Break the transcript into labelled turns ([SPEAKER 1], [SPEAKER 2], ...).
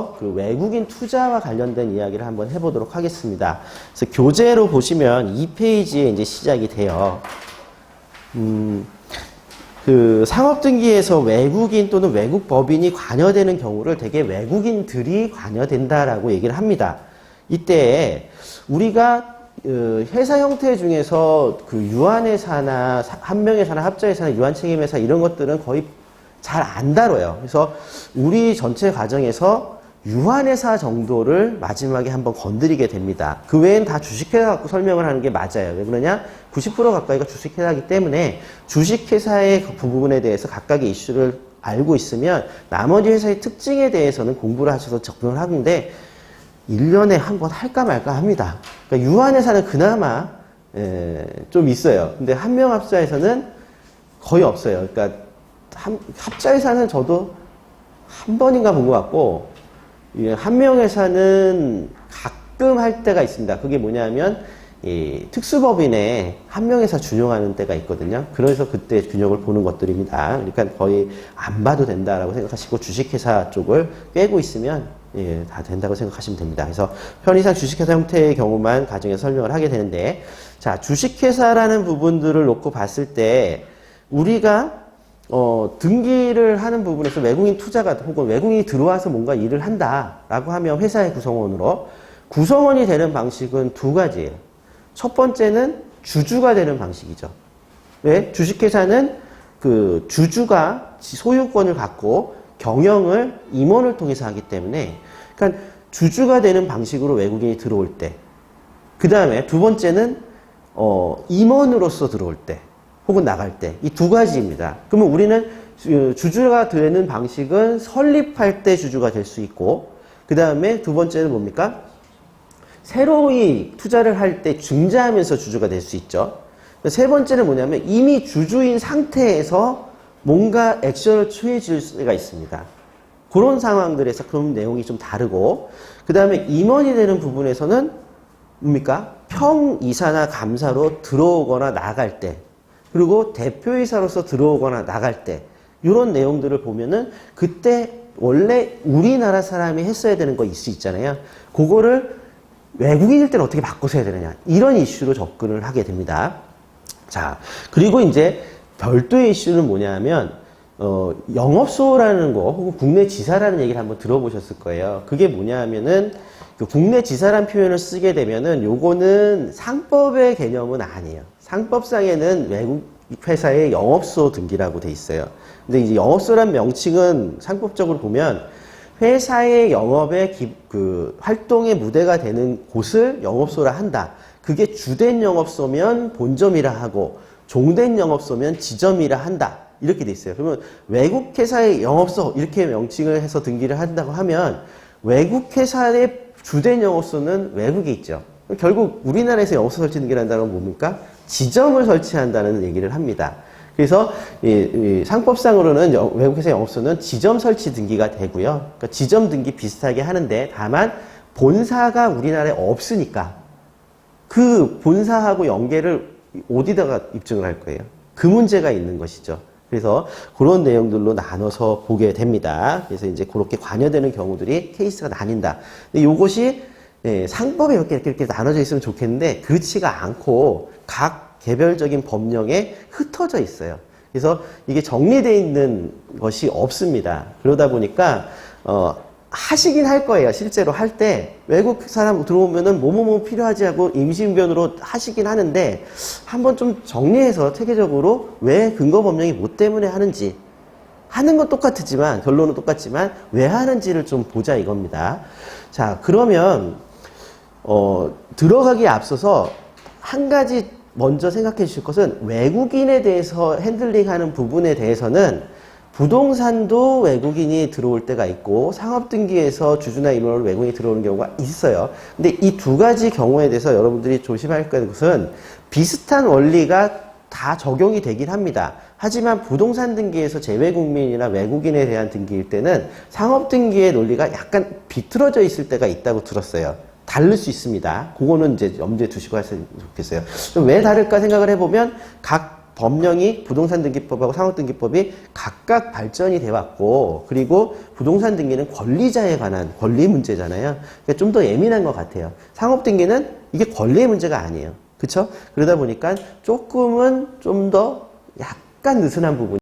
[SPEAKER 1] 대해서 그 외국인 투자와 관련된 이야기를 한번 해보도록 하겠습니다. 그래서 교재로 보시면 2페이지에 이제 시작이 돼요. 그 상업등기에서 외국인 또는 외국 법인이 관여되는 경우를 대개 외국인들이 관여된다라고 얘기를 합니다. 이때 우리가 회사 형태 중에서 그 유한회사나 한명회사나 합자회사나 유한책임회사 이런 것들은 거의 잘 안 다뤄요. 그래서 우리 전체 과정에서 유한회사 정도를 마지막에 한번 건드리게 됩니다. 그 외엔 다 주식회사 갖고 설명을 하는 게 맞아요. 왜 그러냐? 90% 가까이가 주식회사이기 때문에 주식회사의 그 부분에 대해서 각각의 이슈를 알고 있으면 나머지 회사의 특징에 대해서는 공부를 하셔서 접근을 하는데 1년에 한 번 할까 말까 합니다. 그러니까 유한회사는 그나마 좀 있어요. 근데 한명합자에서는 거의 없어요. 그러니까 합자회사는 저도 한 번인가 본 것 같고 한명회사는 가끔 할 때가 있습니다. 그게 뭐냐면 이 특수법인에 한명회사 준용하는 때가 있거든요. 그래서 그때 균형을 보는 것들입니다. 그러니까 거의 안 봐도 된다라고 생각하시고 주식회사 쪽을 꿰고 있으면 다 된다고 생각하시면 됩니다. 그래서 편의상 주식회사 형태의 경우만 가정에서 설명을 하게 되는데, 자, 주식회사라는 부분들을 놓고 봤을 때 우리가 등기를 하는 부분에서 외국인 투자가 혹은 외국인이 들어와서 뭔가 일을 한다라고 하면 회사의 구성원으로 구성원이 되는 방식은 두 가지예요. 첫 번째는 주주가 되는 방식이죠. 왜? 주식회사는 그 주주가 소유권을 갖고 경영을 임원을 통해서 하기 때문에, 그러니까 주주가 되는 방식으로 외국인이 들어올 때, 그 다음에 두 번째는 임원으로서 들어올 때 혹은 나갈 때, 이 두 가지입니다. 그러면 우리는 주주가 되는 방식은 설립할 때 주주가 될 수 있고, 그 다음에 두 번째는 뭡니까? 새로이 투자를 할 때 중재하면서 주주가 될 수 있죠. 세 번째는 뭐냐면 이미 주주인 상태에서 뭔가 액션을 취해 줄 수가 있습니다. 그런 상황들에서 그런 내용이 좀 다르고, 그 다음에 임원이 되는 부분에서는 뭡니까? 평이사나 감사로 들어오거나 나갈 때, 그리고 대표이사로서 들어오거나 나갈 때, 이런 내용들을 보면은 그때 원래 우리나라 사람이 했어야 되는 거 있잖아요. 그거를 외국인일 때는 어떻게 바꿔서 해야 되느냐, 이런 이슈로 접근을 하게 됩니다. 자, 그리고 이제 별도의 이슈는 뭐냐면 영업소라는 거 혹은 국내 지사라는 얘기를 한번 들어보셨을 거예요. 그게 뭐냐 하면은 그 국내 지사라는 표현을 쓰게 되면은 요거는 상법의 개념은 아니에요. 상법상에는 외국 회사의 영업소 등기라고 돼 있어요. 근데 이제 영업소란 명칭은 상법적으로 보면 회사의 영업의 그 활동의 무대가 되는 곳을 영업소라 한다. 그게 주된 영업소면 본점이라 하고 종된 영업소면 지점이라 한다. 이렇게 돼 있어요. 그러면 외국 회사의 영업소 이렇게 명칭을 해서 등기를 한다고 하면 외국 회사의 주된 영업소는 외국에 있죠. 결국 우리나라에서 영업소 설치 등기를 한다는 건 뭡니까? 지점을 설치한다는 얘기를 합니다. 그래서 이 상법상으로는 외국 회사 영업소는 지점 설치 등기가 되고요. 그러니까 지점 등기 비슷하게 하는데 다만 본사가 우리나라에 없으니까 그 본사하고 연계를 어디다가 입증을 할 거예요? 그 문제가 있는 것이죠. 그래서 그런 내용들로 나눠서 보게 됩니다. 그래서 이제 그렇게 관여되는 경우들이 케이스가 나뉜다. 근데 이것이 상법에 이렇게 나눠져 있으면 좋겠는데 그렇지가 않고 각 개별적인 법령에 흩어져 있어요. 그래서 이게 정리되어 있는 것이 없습니다. 그러다 보니까 하시긴 할 거예요. 실제로 할 때 외국 사람 들어오면은 뭐뭐뭐 필요하지 하고 임시응변으로 하시긴 하는데 한번 좀 정리해서 체계적으로 왜 근거 법령이 뭐 때문에 하는지, 하는 건 똑같지만 결론은 똑같지만 왜 하는지를 좀 보자 이겁니다. 자, 그러면 들어가기에 앞서서 한 가지 먼저 생각해 주실 것은 외국인에 대해서 핸들링하는 부분에 대해서는 부동산도 외국인이 들어올 때가 있고 상업등기에서 주주나 임원으로 외국인이 들어오는 경우가 있어요. 근데 이 두 가지 경우에 대해서 여러분들이 조심할 것은 비슷한 원리가 다 적용이 되긴 합니다. 하지만 부동산 등기에서 재외국민이나 외국인에 대한 등기일 때는 상업등기의 논리가 약간 비틀어져 있을 때가 있다고 들었어요. 다를 수 있습니다. 그거는 이제 염두에 두시고 하시면 좋겠어요. 왜 다를까 생각을 해보면 각 법령이 부동산 등기법하고 상업등기법이 각각 발전이 돼 왔고, 그리고 부동산 등기는 권리자에 관한 권리 문제잖아요. 그러니까 좀 더 예민한 것 같아요. 상업등기는 이게 권리의 문제가 아니에요. 그쵸? 그러다 보니까 조금은 좀 더 약간 느슨한 부분이